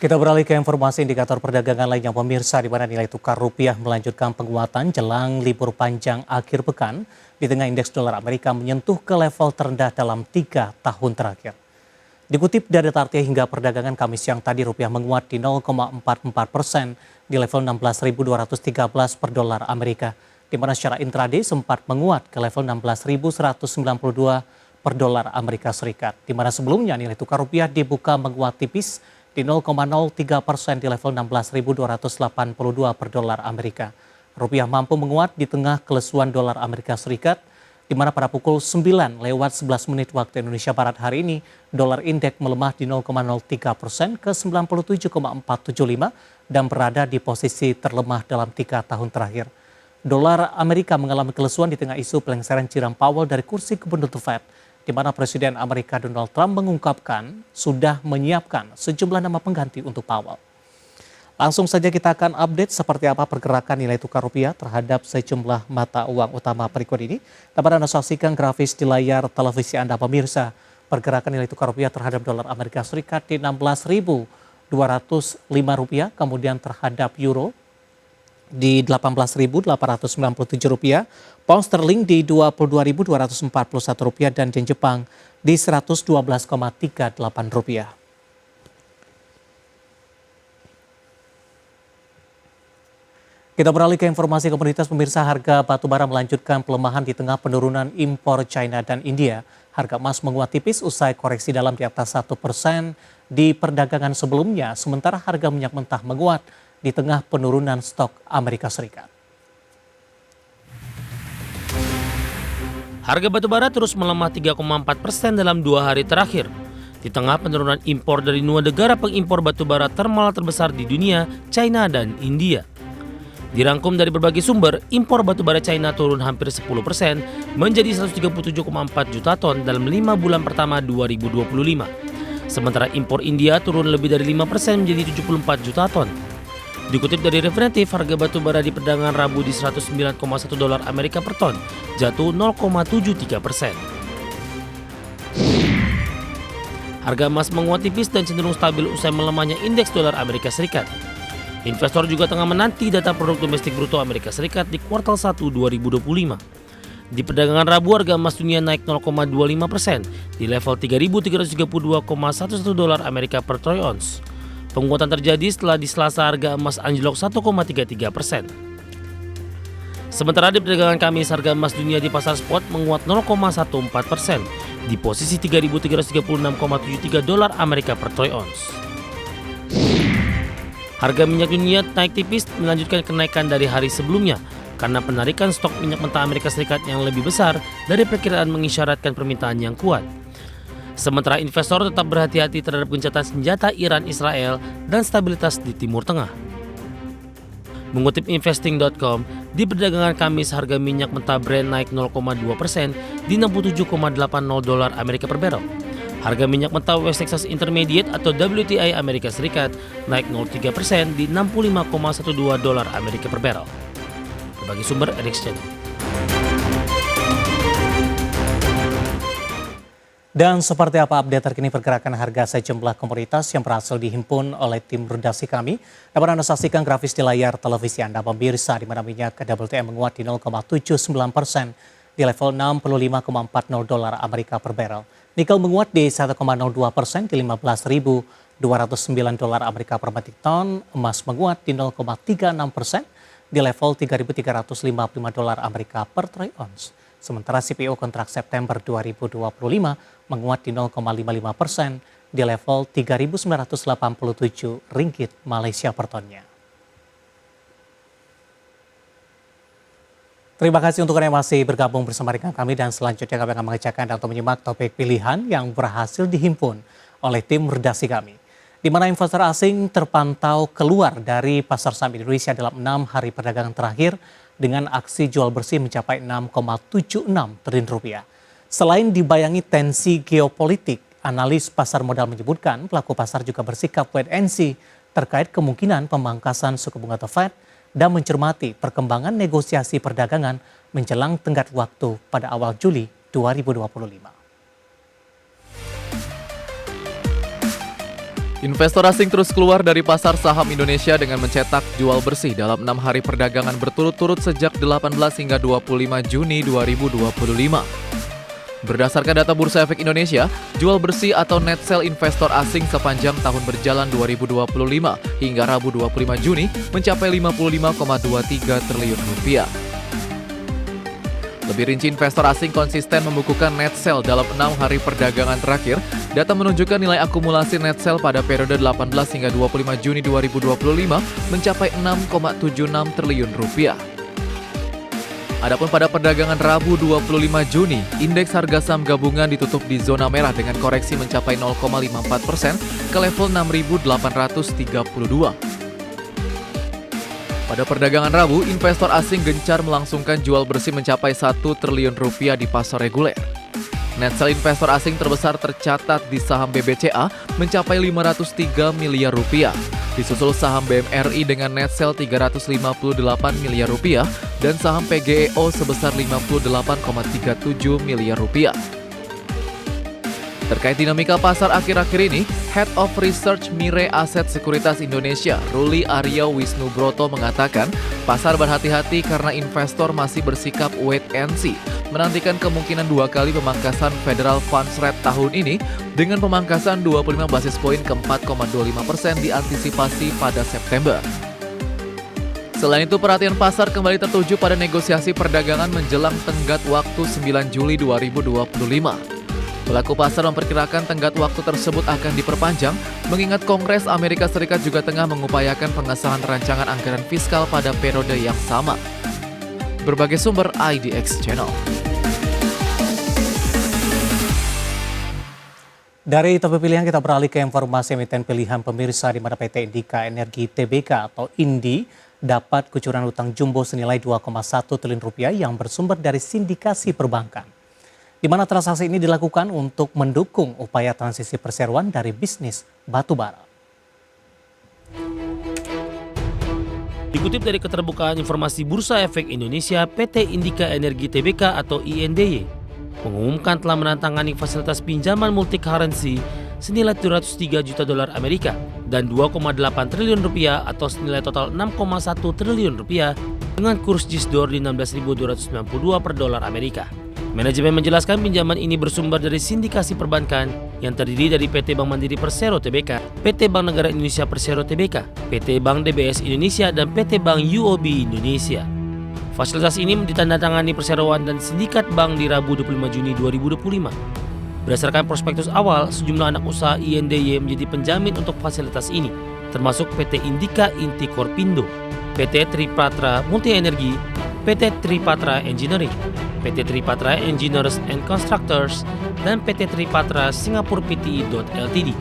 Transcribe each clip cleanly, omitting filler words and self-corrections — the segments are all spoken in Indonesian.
Kita beralih ke informasi indikator perdagangan lainnya pemirsa, di mana nilai tukar rupiah melanjutkan penguatan jelang libur panjang akhir pekan di tengah indeks dolar Amerika menyentuh ke level terendah dalam 3 tahun terakhir. Dikutip dari data hingga perdagangan Kamis siang tadi, rupiah menguat di 0,44% di level 16.213 per dolar Amerika, di mana secara intraday sempat menguat ke level 16.192 per dolar Amerika Serikat, di mana sebelumnya nilai tukar rupiah dibuka menguat tipis di 0,03% di level 16.282 per dolar Amerika. Rupiah mampu menguat di tengah kelesuan dolar Amerika Serikat, di mana pada pukul 9 lewat 11 menit waktu Indonesia Barat hari ini, dolar indeks melemah di 0,03% ke 97,475 dan berada di posisi terlemah dalam 3 tahun terakhir. Dolar Amerika mengalami kelesuan di tengah isu pelengseran Jerome Powell dari kursi gubernur The Fed, di mana Presiden Amerika Donald Trump mengungkapkan sudah menyiapkan sejumlah nama pengganti untuk Powell. Langsung saja kita akan update seperti apa pergerakan nilai tukar rupiah terhadap sejumlah mata uang utama berikut ini. Dapat Anda saksikan grafis di layar televisi Anda pemirsa. Pergerakan nilai tukar rupiah terhadap dolar Amerika Serikat di 16.205 rupiah, kemudian terhadap euro di 18.897 rupiah, pound sterling di 22.241 rupiah dan yen Jepang di 112,38 rupiah. Kita beralih ke informasi komoditas pemirsa. Harga batubara melanjutkan pelemahan di tengah penurunan impor China dan India. Harga emas menguat tipis usai koreksi dalam di atas 1% di perdagangan sebelumnya, sementara harga minyak mentah menguat di tengah penurunan stok Amerika Serikat. Harga batubara terus melemah 3,4% dalam 2 hari terakhir. Di tengah penurunan impor dari 2 negara pengimpor batubara thermal terbesar di dunia, China dan India. Dirangkum dari berbagai sumber, impor batubara China turun hampir 10% menjadi 137,4 juta ton dalam 5 bulan pertama 2025. Sementara impor India turun lebih dari 5% menjadi 74 juta ton. Dikutip dari Refinitiv, harga batubara di perdagangan Rabu di 109,1 dolar Amerika per ton, jatuh 0,73%. Harga emas menguat tipis dan cenderung stabil usai melemahnya indeks dolar Amerika Serikat. Investor juga tengah menanti data produk domestik bruto Amerika Serikat di kuartal 1 2025. Di perdagangan Rabu, harga emas dunia naik 0,25% di level 3.332,11 dolar Amerika per troy ounce. Penguatan terjadi setelah di Selasa harga emas anjlok 1,33%. Sementara di perdagangan Kamis, harga emas dunia di pasar spot menguat 0,14% di posisi 3.336,73 dolar Amerika per troy ounce. Harga minyak dunia naik tipis melanjutkan kenaikan dari hari sebelumnya karena penarikan stok minyak mentah Amerika Serikat yang lebih besar dari perkiraan mengisyaratkan permintaan yang kuat. Sementara investor tetap berhati-hati terhadap gencatan senjata Iran-Israel dan stabilitas di Timur Tengah. Mengutip investing.com, di perdagangan Kamis harga minyak mentah Brent naik 0,2% di 67,80 dolar Amerika per barrel. Harga minyak mentah West Texas Intermediate atau WTI Amerika Serikat naik 0,3% di 65,12 dolar Amerika per barrel. Berbagai sumber Exchange. Dan seperti apa update terkini pergerakan harga sejumlah komoditas yang berhasil dihimpun oleh tim redaksi kami. Dapat Anda saksikan grafis di layar televisi Anda pemirsa, di mana minyak WTI menguat di 0,79% di level 65,40 dolar Amerika per barrel. Nikel menguat di 1,02% di 15.209 dolar Amerika per metric ton. Emas menguat di 0,36% di level 3.355 dolar Amerika per troy ounce. Sementara CPO kontrak September 2025 menguat di 0,55% di level 3.987 ringgit Malaysia per tonnya. Terima kasih untuk Anda yang masih bergabung bersama dengan kami, dan selanjutnya kami akan mengajak Anda untuk menyimak topik pilihan yang berhasil dihimpun oleh tim redaksi kami, di mana investor asing terpantau keluar dari pasar saham Indonesia dalam 6 hari perdagangan terakhir dengan aksi jual bersih mencapai 6,76 triliun rupiah. Selain dibayangi tensi geopolitik, analis pasar modal menyebutkan pelaku pasar juga bersikap wait and see terkait kemungkinan pemangkasan suku bunga The Fed dan mencermati perkembangan negosiasi perdagangan menjelang tenggat waktu pada awal Juli 2025. Investor asing terus keluar dari pasar saham Indonesia dengan mencetak jual bersih dalam 6 hari perdagangan berturut-turut sejak 18 hingga 25 Juni 2025. Berdasarkan data Bursa Efek Indonesia, jual bersih atau net sell investor asing sepanjang tahun berjalan 2025 hingga Rabu 25 Juni mencapai 55,23 triliun rupiah. Lebih rinci, investor asing konsisten membukukan net sell dalam 6 hari perdagangan terakhir. Data menunjukkan nilai akumulasi net sell pada periode 18 hingga 25 Juni 2025 mencapai 6,76 triliun rupiah. Adapun pada perdagangan Rabu 25 Juni, indeks harga saham gabungan ditutup di zona merah dengan koreksi mencapai 0,54% ke level 6.832. Pada perdagangan Rabu, investor asing gencar melangsungkan jual bersih mencapai 1 triliun rupiah di pasar reguler. Net sell investor asing terbesar tercatat di saham BBCA mencapai 503 miliar rupiah. Disusul saham BMRI dengan net sell 358 miliar rupiah dan saham PGEO sebesar 58,37 miliar rupiah. Terkait dinamika pasar akhir-akhir ini, Head of Research Mirae Asset Sekuritas Indonesia, Ruli Aryo Wisnubroto mengatakan, pasar berhati-hati karena investor masih bersikap wait and see, menantikan kemungkinan 2 kali pemangkasan Federal Funds Rate tahun ini dengan pemangkasan 25 basis poin ke 4,25% diantisipasi pada September. Selain itu, perhatian pasar kembali tertuju pada negosiasi perdagangan menjelang tenggat waktu 9 Juli 2025. Pelaku pasar memperkirakan tenggat waktu tersebut akan diperpanjang, mengingat Kongres Amerika Serikat juga tengah mengupayakan pengesahan rancangan anggaran fiskal pada periode yang sama. Berbagai sumber IDX Channel. Dari topik pilihan kita beralih ke informasi emiten pilihan pemirsa di mana PT Indika Energi Tbk atau INDI dapat kucuran utang jumbo senilai 2,1 triliun rupiah yang bersumber dari sindikasi perbankan. Di mana transaksi ini dilakukan untuk mendukung upaya transisi perseroan dari bisnis batubara. Dikutip dari keterbukaan informasi Bursa Efek Indonesia, PT Indika Energi Tbk atau INDY mengumumkan telah menandatangani fasilitas pinjaman multi currency senilai 203 juta dolar Amerika dan 2,8 triliun rupiah atau senilai total 6,1 triliun rupiah dengan kurs JIS-DOR di 16.292 per dolar Amerika. Manajemen menjelaskan pinjaman ini bersumber dari sindikasi perbankan yang terdiri dari PT Bank Mandiri Persero Tbk, PT Bank Negara Indonesia Persero Tbk, PT Bank DBS Indonesia, dan PT Bank UOB Indonesia. Fasilitas ini ditandatangani perseroan dan sindikat bank di Rabu 25 Juni 2025. Berdasarkan prospektus awal, sejumlah anak usaha INDY menjadi penjamin untuk fasilitas ini, termasuk PT Indika Inti Korpindo, PT Tripatra Multi Energi, PT Tripatra Engineering, PT Tripatra Engineers and Constructors, dan PT Tripatra Singapore Pte. Ltd.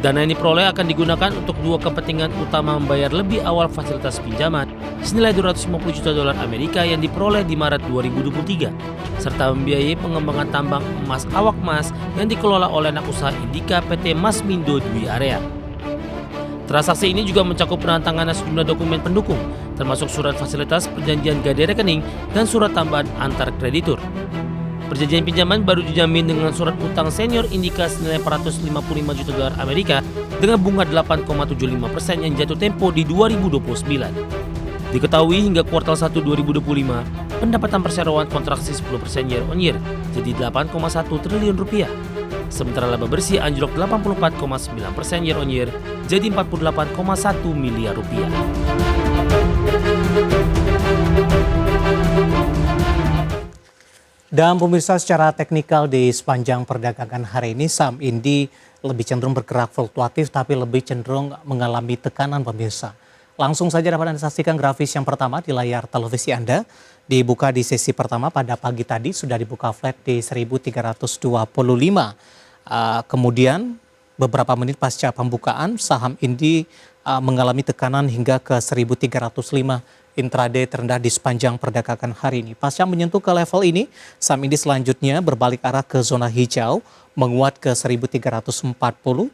Dana yang diperoleh akan digunakan untuk 2 kepentingan utama: membayar lebih awal fasilitas pinjaman senilai 250 juta dolar Amerika yang diperoleh di Maret 2023, serta membiayai pengembangan tambang emas awak mas yang dikelola oleh anak usaha Indika PT Masmindo Dwi Area. Transaksi ini juga mencakup penandatanganan sejumlah dokumen pendukung, termasuk surat fasilitas perjanjian gade rekening dan surat tambahan antar kreditur. Perjanjian pinjaman baru dijamin dengan surat utang senior Indika senilai 455 juta dolar Amerika dengan bunga 8,75% yang jatuh tempo di 2029. Diketahui hingga kuartal 1 2025, pendapatan perseroan kontraksi 10% year on year jadi 8,1 triliun rupiah. Sementara laba bersih anjlok 84,9% year on year jadi 48,1 miliar rupiah. Dan pemirsa, secara teknikal di sepanjang perdagangan hari ini saham INDI lebih cenderung bergerak fluktuatif tapi lebih cenderung mengalami tekanan pemirsa. Langsung saja dapat Anda saksikan grafis yang pertama di layar televisi Anda. Dibuka di sesi pertama pada pagi tadi sudah dibuka flat di 1325. Kemudian beberapa menit pasca pembukaan saham INDI mengalami tekanan hingga ke 1305, intraday terendah di sepanjang perdagangan hari ini. Pasca menyentuh ke level ini, saham INDI selanjutnya berbalik arah ke zona hijau, menguat ke 1340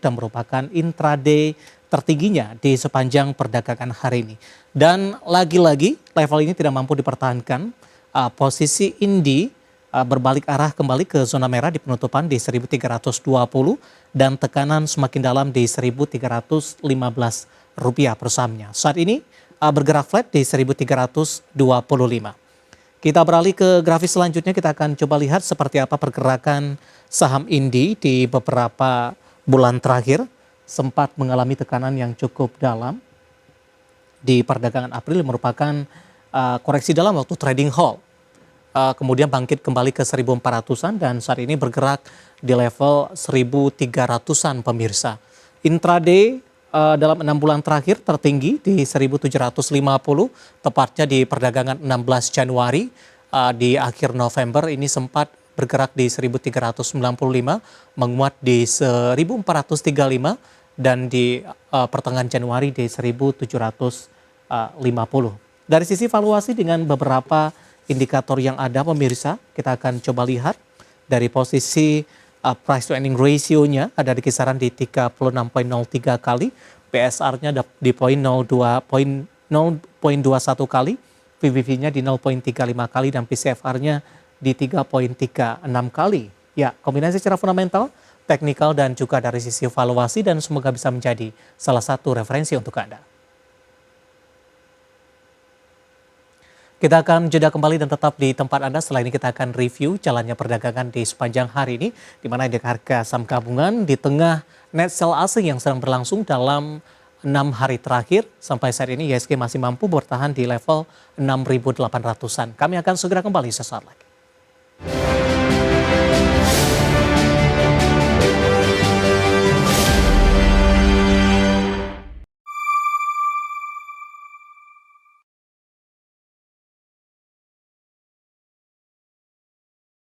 dan merupakan intraday tertingginya di sepanjang perdagangan hari ini. Dan lagi-lagi level ini tidak mampu dipertahankan. Posisi INDI berbalik arah kembali ke zona merah di penutupan di 1.320 dan tekanan semakin dalam di 1.315 rupiah per sahamnya. Saat ini bergerak flat di 1.325. Kita beralih ke grafis selanjutnya, kita akan coba lihat seperti apa pergerakan saham Indi di beberapa bulan terakhir. Sempat mengalami tekanan yang cukup dalam di perdagangan April, merupakan koreksi dalam waktu trading halt. Kemudian bangkit kembali ke 1.400-an dan saat ini bergerak di level 1.300-an pemirsa. Intraday dalam 6 bulan terakhir tertinggi di 1.750, tepatnya di perdagangan 16 Januari. Di akhir November ini sempat bergerak di 1.395, menguat di 1.435 dan di pertengahan Januari di 1.750. Dari sisi valuasi dengan beberapa indikator yang ada pemirsa, kita akan coba lihat dari posisi price to earning ratio-nya ada di kisaran di 36,03 kali, PSR-nya di 0,21 kali, PBV-nya di 0,35 kali dan PCFR-nya di 3,36 kali. Ya, kombinasi secara fundamental, teknikal dan juga dari sisi valuasi dan semoga bisa menjadi salah satu referensi untuk Anda. Kita akan jeda kembali dan tetap di tempat Anda. Setelah ini kita akan review jalannya perdagangan di sepanjang hari ini, di mana indeks harga saham gabungan di tengah net sell asing yang sedang berlangsung dalam 6 hari terakhir. Sampai saat ini IHSG masih mampu bertahan di level 6.800-an. Kami akan segera kembali sesaat lagi.